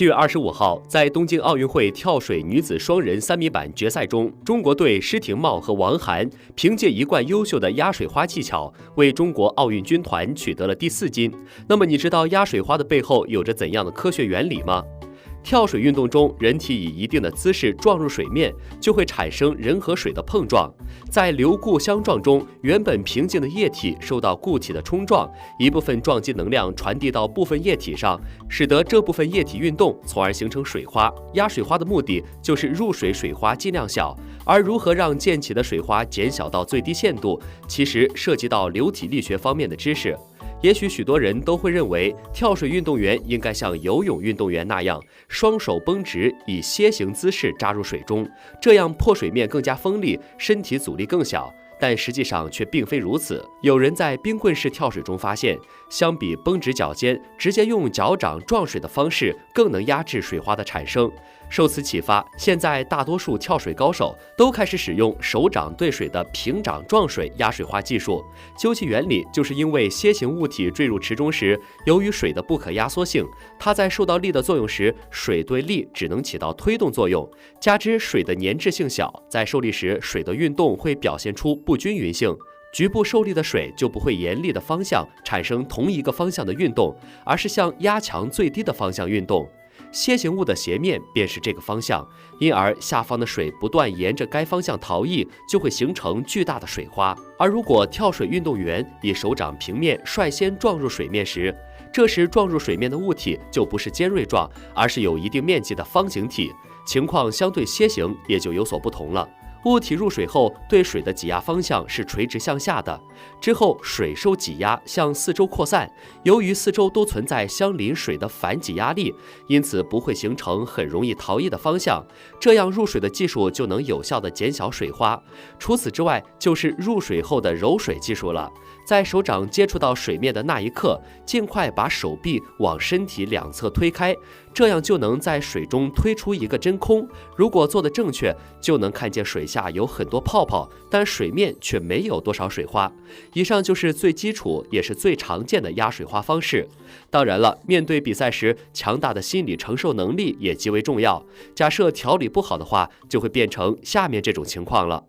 7月25号，在东京奥运会跳水女子双人3米板决赛中，中国队施廷懋和王涵凭借一贯优秀的压水花技巧，为中国奥运军团取得了第4金。那么，你知道压水花的背后有着怎样的科学原理吗？跳水运动中，人体以一定的姿势撞入水面，就会产生人和水的碰撞。在流固相撞中，原本平静的液体受到固体的冲撞，一部分撞击能量传递到部分液体上，使得这部分液体运动，从而形成水花。压水花的目的就是入水水花尽量小，而如何让溅起的水花减小到最低限度，其实涉及到流体力学方面的知识。也许许多人都会认为，跳水运动员应该像游泳运动员那样，双手绷直，以楔形姿势扎入水中，这样破水面更加锋利，身体阻力更小。但实际上却并非如此。有人在冰棍式跳水中发现，相比绷直脚尖，直接用脚掌撞水的方式更能压制水花的产生。受此启发，现在大多数跳水高手都开始使用手掌对水的平掌撞水压水花技术。究其原理，就是因为楔形物体坠入池中时，由于水的不可压缩性，它在受到力的作用时，水对力只能起到推动作用，加之水的粘滞性小，在受力时水的运动会表现出不均匀性，局部受力的水就不会沿力的方向产生同一个方向的运动，而是向压强最低的方向运动。楔形物的斜面便是这个方向，因而下方的水不断沿着该方向逃逸，就会形成巨大的水花。而如果跳水运动员以手掌平面率先撞入水面时，这时撞入水面的物体就不是尖锐状，而是有一定面积的方形体，情况相对楔形也就有所不同了。物体入水后，对水的挤压方向是垂直向下的，之后水受挤压向四周扩散，由于四周都存在相邻水的反挤压力，因此不会形成很容易逃逸的方向，这样入水的技术就能有效地减小水花。除此之外，就是入水后的揉水技术了。在手掌接触到水面的那一刻，尽快把手臂往身体两侧推开，这样就能在水中推出一个真空。如果做得正确，就能看见水下有很多泡泡，但水面却没有多少水花。以上就是最基础也是最常见的压水花方式。当然了，面对比赛时，强大的心理承受能力也极为重要。假设调理不好的话，就会变成下面这种情况了。